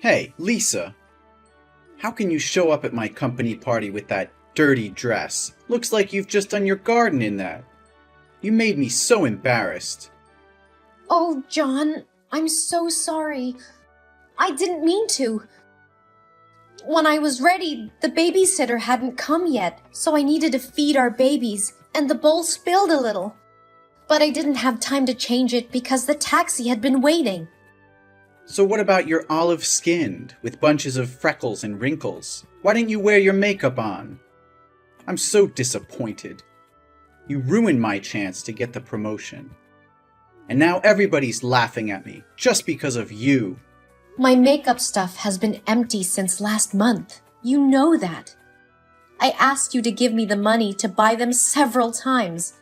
Hey, Lisa, how can you show up at my company party with that dirty dress? Looks like you've just done your garden in that. You made me so embarrassed. Oh, John, I'm so sorry. I didn't mean to. When I was ready, the babysitter hadn't come yet, so I needed to feed our babies, and the bowl spilled a little. But I didn't have time to change it because the taxi had been waiting. So what about your olive-skinned, with bunches of freckles and wrinkles? Why didn't you wear your makeup on? I'm so disappointed. You ruined my chance to get the promotion. And now everybody's laughing at me, just because of you. My makeup stuff has been empty since last month. You know that. I asked you to give me the money to buy them several times.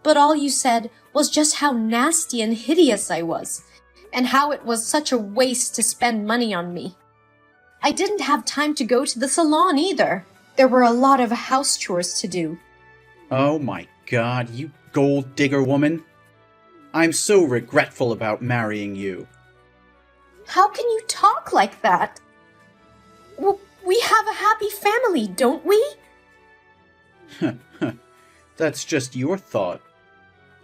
But all you said was just how nasty and hideous I was, and how it was such a waste to spend money on me. I didn't have time to go to the salon either. There were a lot of house chores to do. Oh my God, you gold digger woman. I'm so regretful about marrying you. How can you talk like that? Well, we have a happy family, don't we? That's just your thought.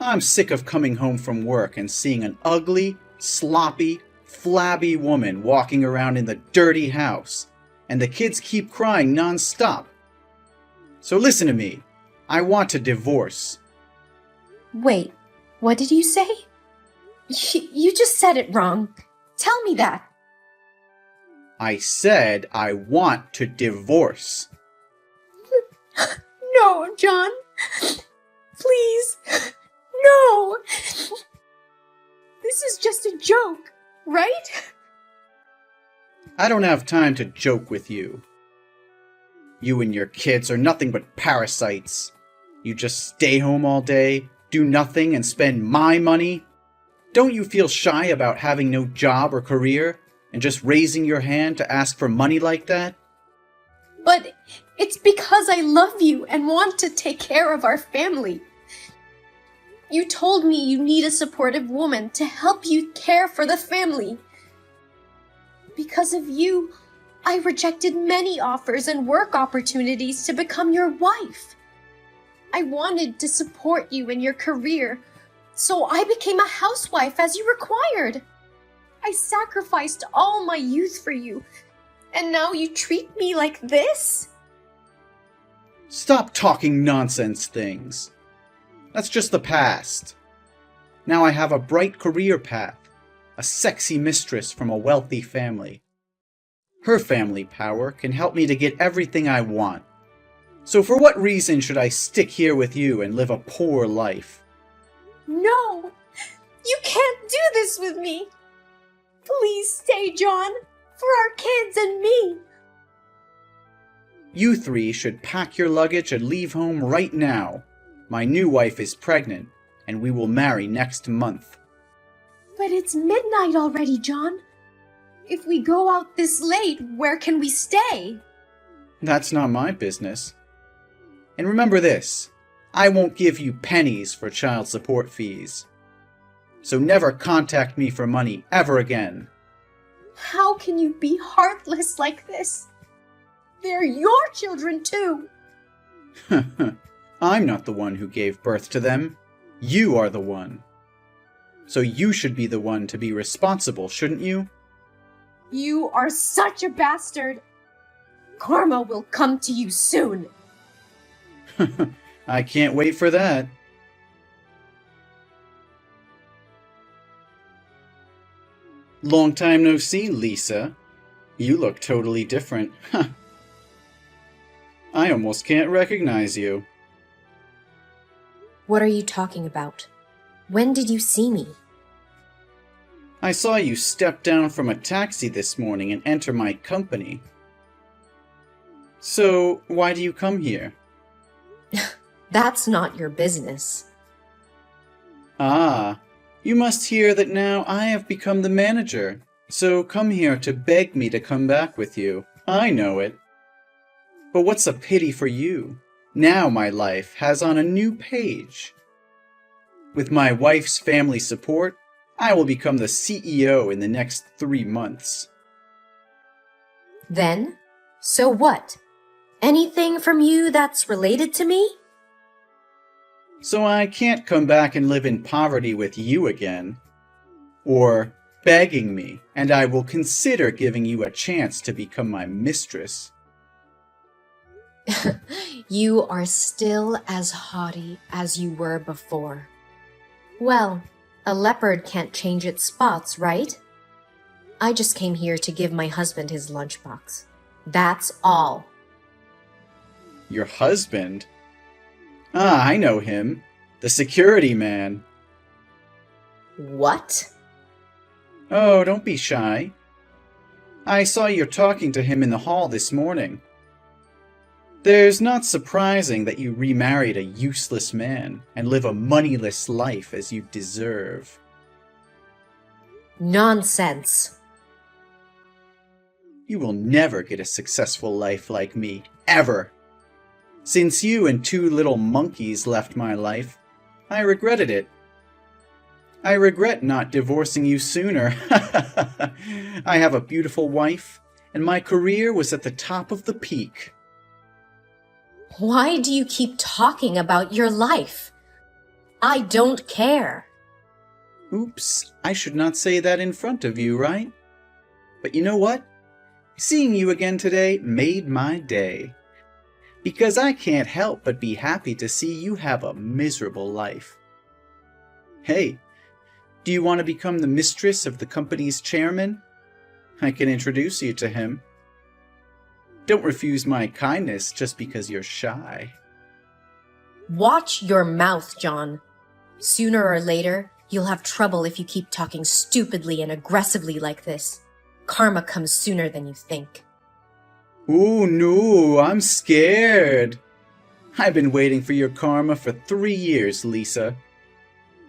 I'm sick of coming home from work and seeing an ugly, sloppy, flabby woman walking around in the dirty house, and the kids keep crying non-stop. So listen to me. I want a divorce. Wait, what did you say? You just said it wrong. Tell me that. I said I want to divorce. No, John. Please. No. This is just a joke, right? I don't have time to joke with you. You and your kids are nothing but parasites. You just stay home all day, do nothing, and spend my money. Don't you feel shy about having no job or career and just raising your hand to ask for money like that? But it's because I love you and want to take care of our family. You told me you need a supportive woman to help you care for the family. Because of you, I rejected many offers and work opportunities to become your wife. I wanted to support you in your career, so I became a housewife as you required. I sacrificed all my youth for you, and now you treat me like this? Stop talking nonsense things. That's just the past. Now I have a bright career path, a sexy mistress from a wealthy family. Her family power can help me to get everything I want. So for what reason should I stick here with you and live a poor life? No! You can't do this with me! Please stay, John, for our kids and me! You three should pack your luggage and leave home right now. My new wife is pregnant, and we will marry next month. But it's midnight already, John. If we go out this late, where can we stay? That's not my business. And remember this, I won't give you pennies for child support fees. So never contact me for money ever again. How can you be heartless like this? They're your children too. I'm not the one who gave birth to them. You are the one. So you should be the one to be responsible, shouldn't you? You are such a bastard. Karma will come to you soon. I can't wait for that. Long time no see, Lisa. You look totally different. I almost can't recognize you. What are you talking about? When did you see me? I saw you step down from a taxi this morning and enter my company. So, why do you come here? That's not your business. Ah, you must hear that now I have become the manager, so come here to beg me to come back with you. I know it. But what's a pity for you? Now my life has on a new page. With my wife's family support, I will become the CEO in the next 3 months. Then, so what? Anything from you that's related to me? So I can't come back and live in poverty with you again. Or begging me, and I will consider giving you a chance to become my mistress. You are still as haughty as you were before. Well, a leopard can't change its spots, right? I just came here to give my husband his lunchbox. That's all. Your husband? Ah, I know him. The security man. What? Oh, don't be shy. I saw you talking to him in the hall this morning. There's not surprising that you remarried a useless man and live a moneyless life as you deserve. Nonsense. You will never get a successful life like me, ever. Since you and two little monkeys left my life, I regretted it. I regret not divorcing you sooner. I have a beautiful wife, and my career was at the top of the peak. Why do you keep talking about your life? I don't care. Oops, I should not say that in front of you, right? But you know what? Seeing you again today made my day. Because I can't help but be happy to see you have a miserable life. Hey, do you want to become the mistress of the company's chairman? I can introduce you to him. Don't refuse my kindness just because you're shy. Watch your mouth, John. Sooner or later, you'll have trouble if you keep talking stupidly and aggressively like this. Karma comes sooner than you think. Ooh, no, I'm scared. I've been waiting for your karma for 3 years, Lisa.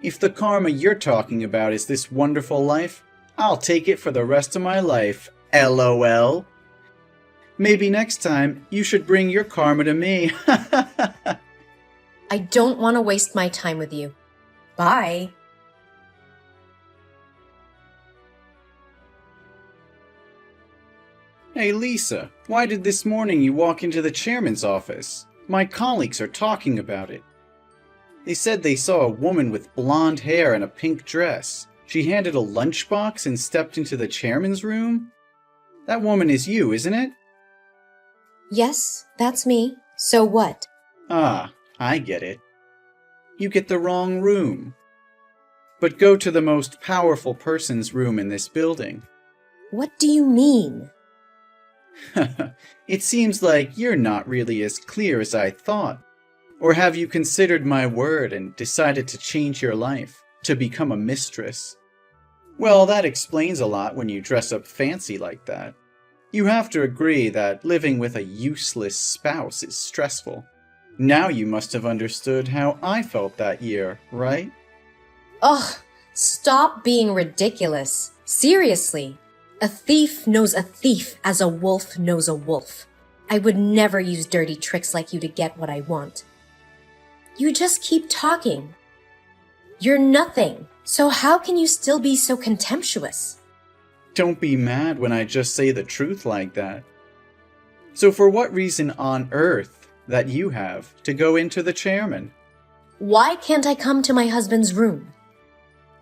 If the karma you're talking about is this wonderful life, I'll take it for the rest of my life, LOL. Maybe next time you should bring your karma to me. I don't want to waste my time with you. Bye. Hey Lisa, why did this morning you walk into the chairman's office? My colleagues are talking about it. They said they saw a woman with blonde hair and a pink dress. She handed a lunchbox and stepped into the chairman's room? That woman is you, isn't it? Yes, that's me. So what? Ah, I get it. You get the wrong room. But go to the most powerful person's room in this building. What do you mean? It seems like you're not really as clear as I thought. Or have you considered my word and decided to change your life, to become a mistress? Well, that explains a lot when you dress up fancy like that. You have to agree that living with a useless spouse is stressful. Now you must have understood how I felt that year, right? Ugh, stop being ridiculous. Seriously. A thief knows a thief as a wolf knows a wolf. I would never use dirty tricks like you to get what I want. You just keep talking. You're nothing, so how can you still be so contemptuous? Don't be mad when I just say the truth like that. So for what reason on earth that you have to go into the chairman? Why can't I come to my husband's room?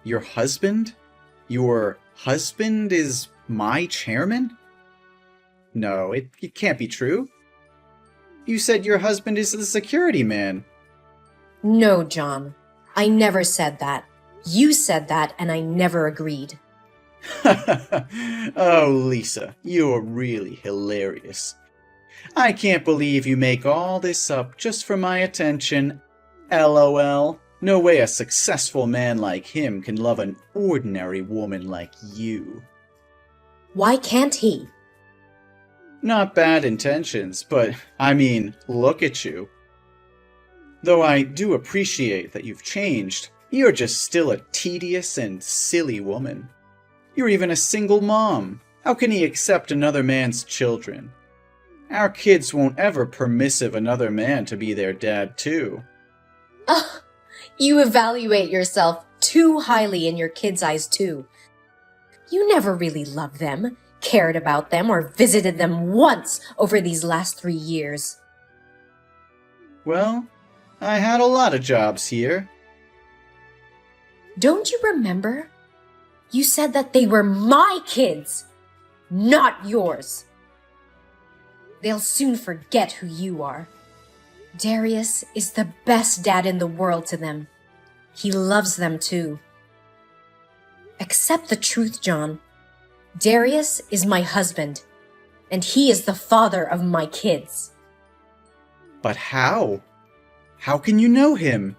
Your husband? Your husband is my chairman? No, it can't be true. You said your husband is the security man. No, John. I never said that. You said that, and I never agreed. Oh, Lisa, you're really hilarious. I can't believe you make all this up just for my attention. LOL. No way a successful man like him can love an ordinary woman like you. Why can't he? Not bad intentions, but I mean, look at you. Though I do appreciate that you've changed, you're just still a tedious and silly woman. You're even a single mom. How can he accept another man's children? Our kids won't ever permissive another man to be their dad too. Ugh, you evaluate yourself too highly in your kids' eyes too. You never really love them. cared about them or visited them once over these last 3 years. Well, I had a lot of jobs here. Don't you remember? You said that they were my kids, not yours. They'll soon forget who you are. Darius is the best dad in the world to them. He loves them too. Accept the truth, John. Darius is my husband, and he is the father of my kids. But how? How can you know him?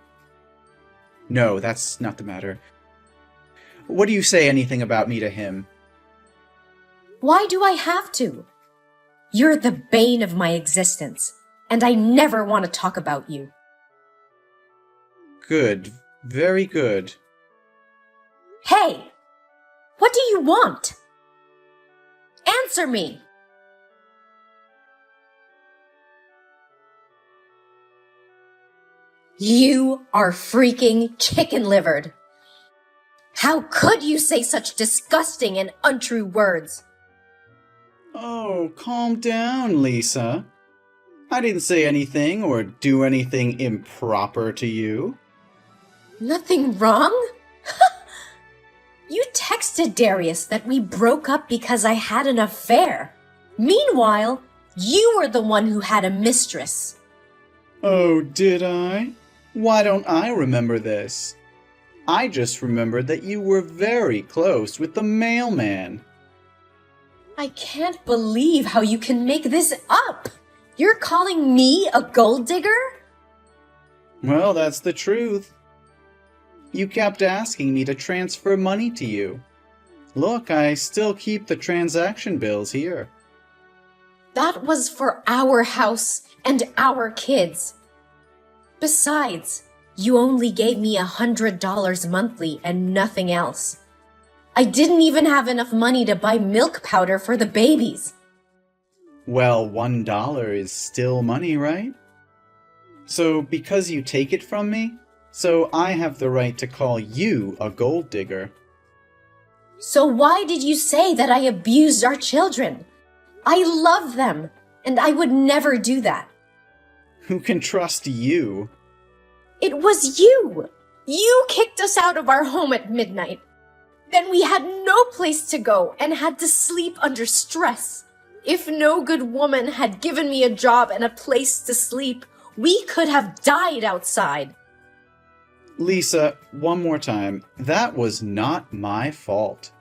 No, that's not the matter. What do you say anything about me to him? Why do I have to? You're the bane of my existence, and I never want to talk about you. Good. Very good. Hey! What do you want? Answer me! You are freaking chicken-livered. How could you say such disgusting and untrue words? Oh, calm down, Lisa. I didn't say anything or do anything improper to you. Nothing wrong? You texted Darius that we broke up because I had an affair. Meanwhile, you were the one who had a mistress. Oh, did I? Why don't I remember this? I just remembered that you were very close with the mailman. I can't believe how you can make this up. You're calling me a gold digger? Well, that's the truth. You kept asking me to transfer money to you. Look, I still keep the transaction bills here. That was for our house and our kids. Besides, you only gave me $100 monthly and nothing else. I didn't even have enough money to buy milk powder for the babies. Well, $1 is still money, right? So because you take it from me, so I have the right to call you a gold digger. So why did you say that I abused our children? I love them, and I would never do that. Who can trust you? It was you! You kicked us out of our home at midnight. Then we had no place to go and had to sleep under stress. If no good woman had given me a job and a place to sleep, we could have died outside. Lisa, one more time. That was not my fault.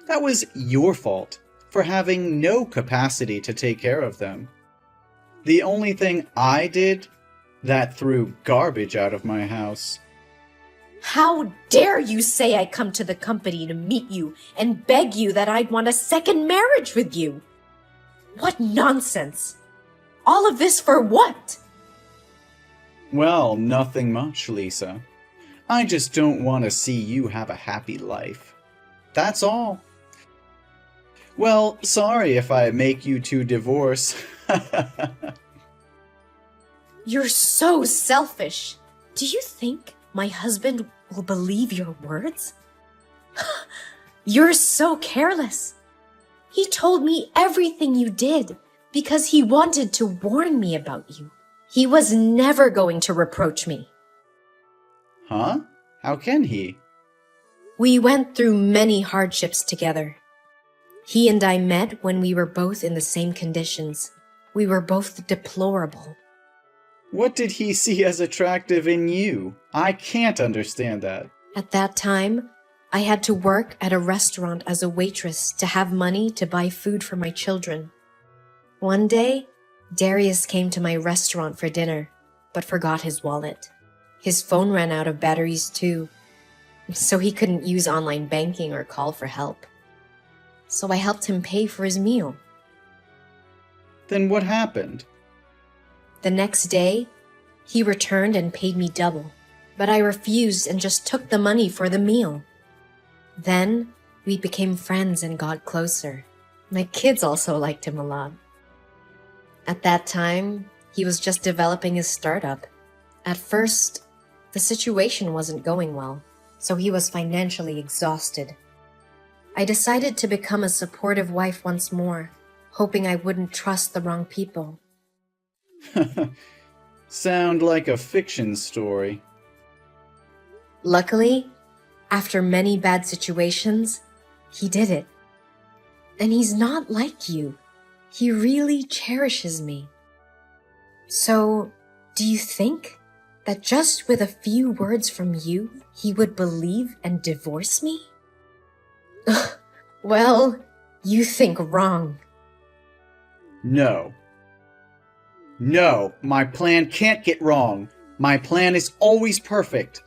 That was your fault for having no capacity to take care of them. The only thing I did, that threw garbage out of my house. How dare you say I come to the company to meet you and beg you that I'd want a second marriage with you? What nonsense! All of this for what? Well, nothing much, Lisa. I just don't want to see you have a happy life. That's all. Well, sorry if I make you two divorce. You're so selfish. Do you think my husband will believe your words? You're so careless. He told me everything you did because he wanted to warn me about you. He was never going to reproach me. Huh? How can he? We went through many hardships together. He and I met when we were both in the same conditions. We were both deplorable. What did he see as attractive in you? I can't understand that. At that time, I had to work at a restaurant as a waitress to have money to buy food for my children. One day, Darius came to my restaurant for dinner, but forgot his wallet. His phone ran out of batteries too, so he couldn't use online banking or call for help. So I helped him pay for his meal. Then what happened? The next day, he returned and paid me double, but I refused and just took the money for the meal. Then, we became friends and got closer. My kids also liked him a lot. At that time, he was just developing his startup. At first, the situation wasn't going well, so he was financially exhausted. I decided to become a supportive wife once more, hoping I wouldn't trust the wrong people. Sound like a fiction story. Luckily, after many bad situations, he did it. And he's not like you. He really cherishes me. So, do you think that just with a few words from you, he would believe and divorce me? Well, you think wrong. No. No, my plan can't get wrong. My plan is always perfect.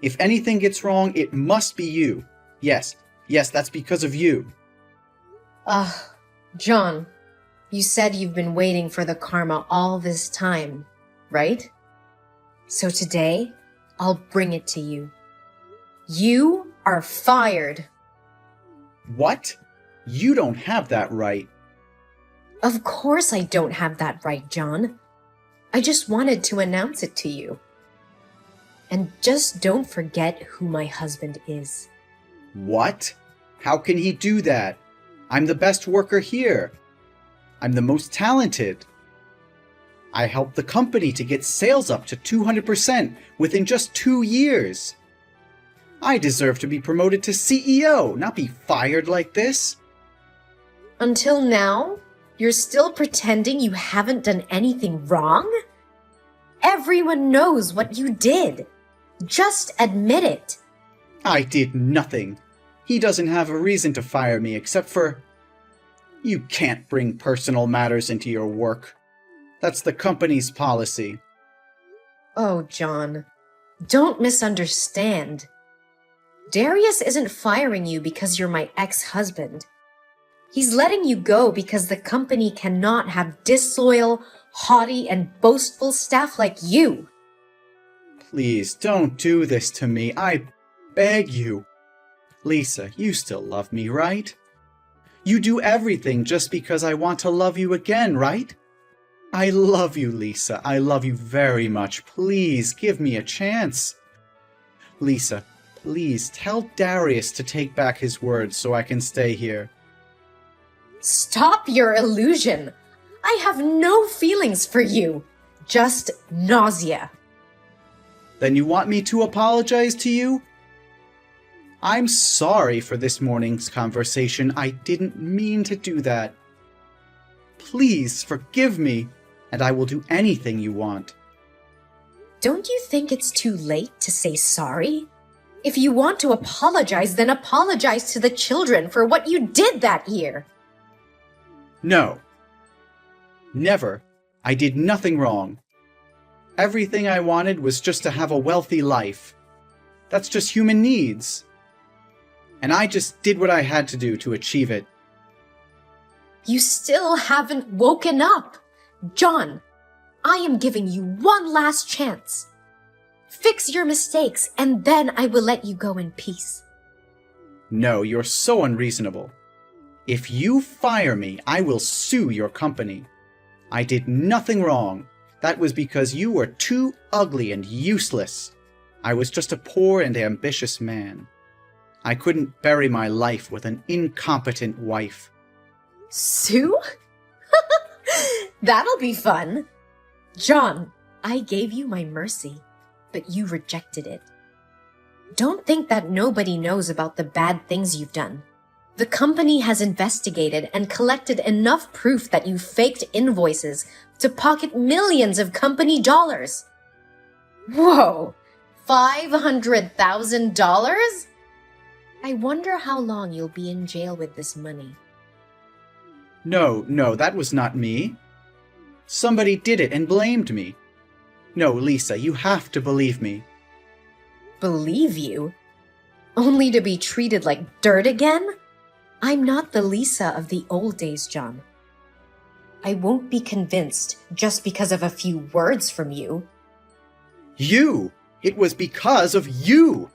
If anything gets wrong, it must be you. Yes, that's because of you. John, you said you've been waiting for the karma all this time, right? So today, I'll bring it to you. You are fired. What? You don't have that right. Of course I don't have that right, John. I just wanted to announce it to you. And just don't forget who my husband is. What? How can he do that? I'm the best worker here. I'm the most talented. I helped the company to get sales up to 200% within just 2 years. I deserve to be promoted to CEO, not be fired like this. Until now, you're still pretending you haven't done anything wrong? Everyone knows what you did. Just admit it. I did nothing. He doesn't have a reason to fire me except for... You can't bring personal matters into your work. That's the company's policy. Oh, John, don't misunderstand. Darius isn't firing you because you're my ex-husband. He's letting you go because the company cannot have disloyal, haughty, and boastful staff like you. Please, don't do this to me. I beg you. Lisa, you still love me, right? You do everything just because I want to love you again, right? I love you, Lisa. I love you very much. Please, give me a chance. Lisa, please tell Darius to take back his words so I can stay here. Stop your illusion. I have no feelings for you. Just nausea. Then you want me to apologize to you? I'm sorry for this morning's conversation. I didn't mean to do that. Please forgive me, and I will do anything you want. Don't you think it's too late to say sorry? If you want to apologize, then apologize to the children for what you did that year. No. Never. I did nothing wrong. Everything I wanted was just to have a wealthy life. That's just human needs. And I just did what I had to do to achieve it. You still haven't woken up. John, I am giving you one last chance. Fix your mistakes, and then I will let you go in peace. No, you're so unreasonable. If you fire me, I will sue your company. I did nothing wrong. That was because you were too ugly and useless. I was just a poor and ambitious man. I couldn't bury my life with an incompetent wife. Sue? That'll be fun. John, I gave you my mercy, but you rejected it. Don't think that nobody knows about the bad things you've done. The company has investigated and collected enough proof that you faked invoices to pocket millions of company dollars. Whoa! $500,000? I wonder how long you'll be in jail with this money. No, that was not me. Somebody did it and blamed me. No, Lisa, you have to believe me. Believe you? Only to be treated like dirt again? I'm not the Lisa of the old days, John. I won't be convinced just because of a few words from you. You! It was because of you!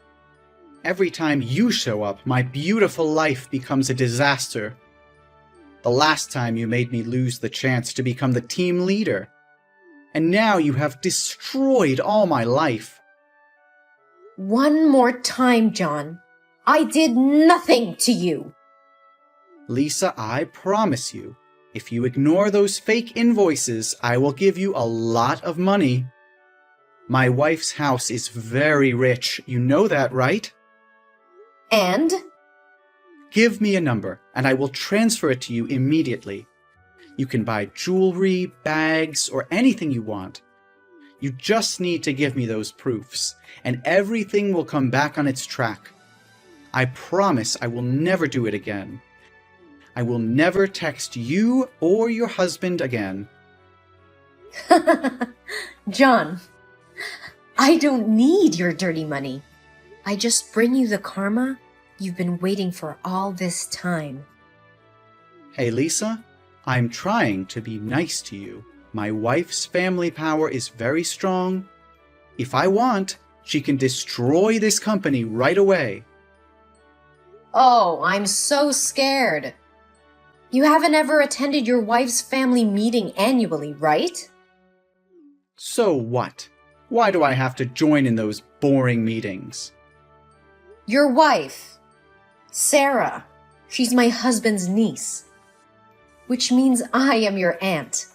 Every time you show up, my beautiful life becomes a disaster. The last time you made me lose the chance to become the team leader. And now you have destroyed all my life. One more time, John. I did nothing to you. Lisa, I promise you, if you ignore those fake invoices, I will give you a lot of money. My wife's house is very rich. You know that, right? And? Give me a number, and I will transfer it to you immediately. You can buy jewelry, bags, or anything you want. You just need to give me those proofs, and everything will come back on its track. I promise I will never do it again. I will never text you or your husband again. John, I don't need your dirty money. I just bring you the karma you've been waiting for all this time. Hey, Lisa, I'm trying to be nice to you. My wife's family power is very strong. If I want, she can destroy this company right away. Oh, I'm so scared. You haven't ever attended your wife's family meeting annually, right? So what? Why do I have to join in those boring meetings? Your wife, Sarah, she's my husband's niece, which means I am your aunt.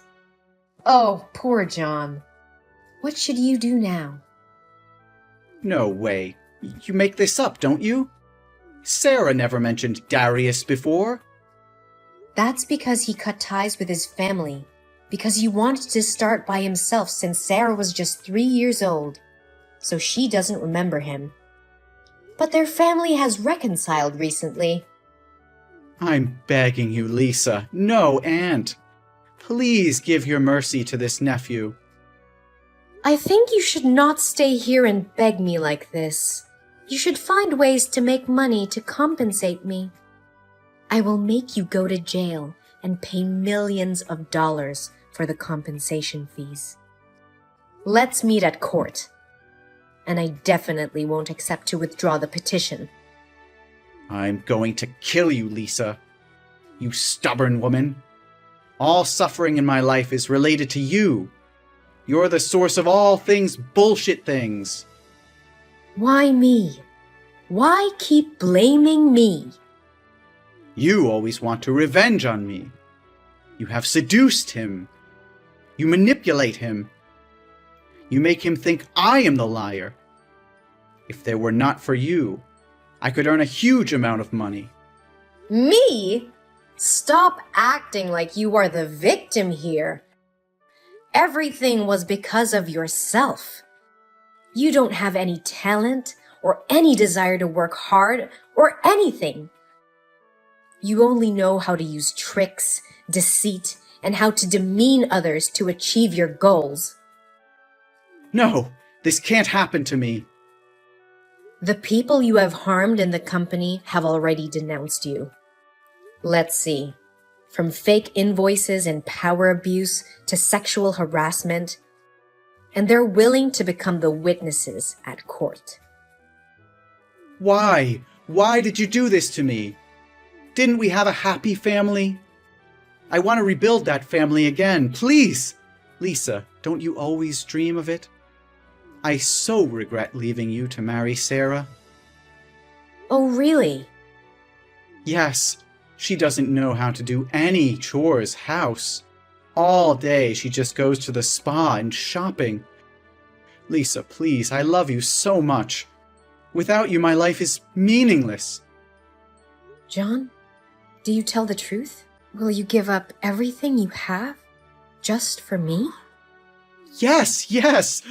Oh, poor John. What should you do now? No way. You make this up, don't you? Sarah never mentioned Darius before. That's because he cut ties with his family, because he wanted to start by himself since Sarah was just 3 years old, so she doesn't remember him. But their family has reconciled recently. I'm begging you, Lisa. No, Aunt. Please give your mercy to this nephew. I think you should not stay here and beg me like this. You should find ways to make money to compensate me. I will make you go to jail and pay millions of dollars for the compensation fees. Let's meet at court. And I definitely won't accept to withdraw the petition. I'm going to kill you, Lisa. You stubborn woman. All suffering in my life is related to you. You're the source of all things bullshit things. Why me? Why keep blaming me? You always want to revenge on me. You have seduced him. You manipulate him. You make him think I am the liar. If there were not for you, I could earn a huge amount of money. Me? Stop acting like you are the victim here. Everything was because of yourself. You don't have any talent or any desire to work hard or anything. You only know how to use tricks, deceit, and how to demean others to achieve your goals. No, this can't happen to me. The people you have harmed in the company have already denounced you. Let's see. From fake invoices and power abuse to sexual harassment, and they're willing to become the witnesses at court. Why? Why did you do this to me? Didn't we have a happy family? I want to rebuild that family again, please. Lisa, don't you always dream of it? I so regret leaving you to marry Sarah. Oh, really? Yes, she doesn't know how to do any chores, house. All day she just goes to the spa and shopping. Lisa, please, I love you so much. Without you, my life is meaningless. John, do you tell the truth? Will you give up everything you have just for me? Yes, yes!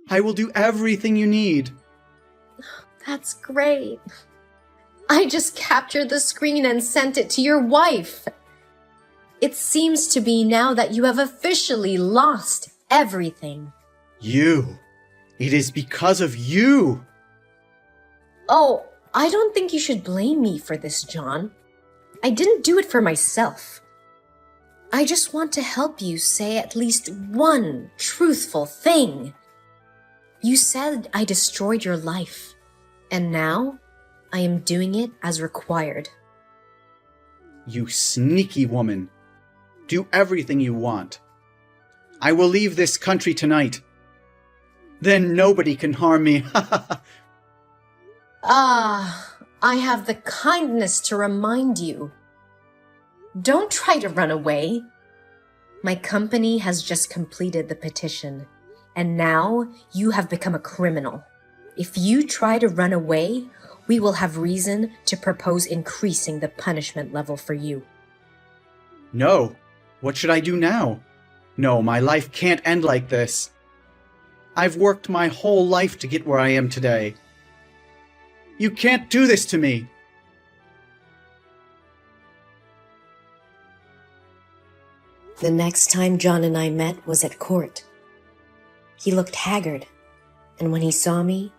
I will do everything you need. That's great. I just captured the screen and sent it to your wife. It seems to be now that you have officially lost everything. You. It is because of you. Oh, I don't think you should blame me for this, John. I didn't do it for myself. I just want to help you say at least one truthful thing. You said I destroyed your life, and now I am doing it as required. You sneaky woman. Do everything you want. I will leave this country tonight. Then nobody can harm me. I have the kindness to remind you. Don't try to run away. My company has just completed the petition, and now you have become a criminal. If you try to run away, we will have reason to propose increasing the punishment level for you. No. What should I do now? No, my life can't end like this. I've worked my whole life to get where I am today. You can't do this to me! The next time John and I met was at court. He looked haggard, and when he saw me,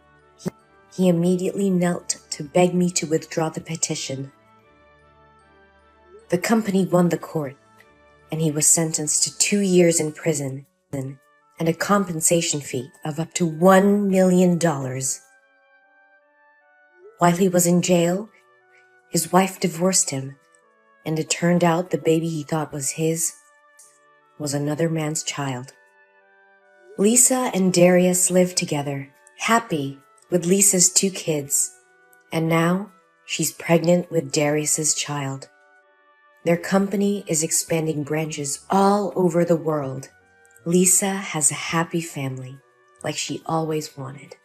he immediately knelt to beg me to withdraw the petition. The company won the court, and he was sentenced to 2 years in prison and a compensation fee of up to $1 million. While he was in jail, his wife divorced him, and it turned out the baby he thought was his was another man's child. Lisa and Darius lived together, happy with Lisa's 2 kids, and now she's pregnant with Darius's child. Their company is expanding branches all over the world. Lisa has a happy family, like she always wanted.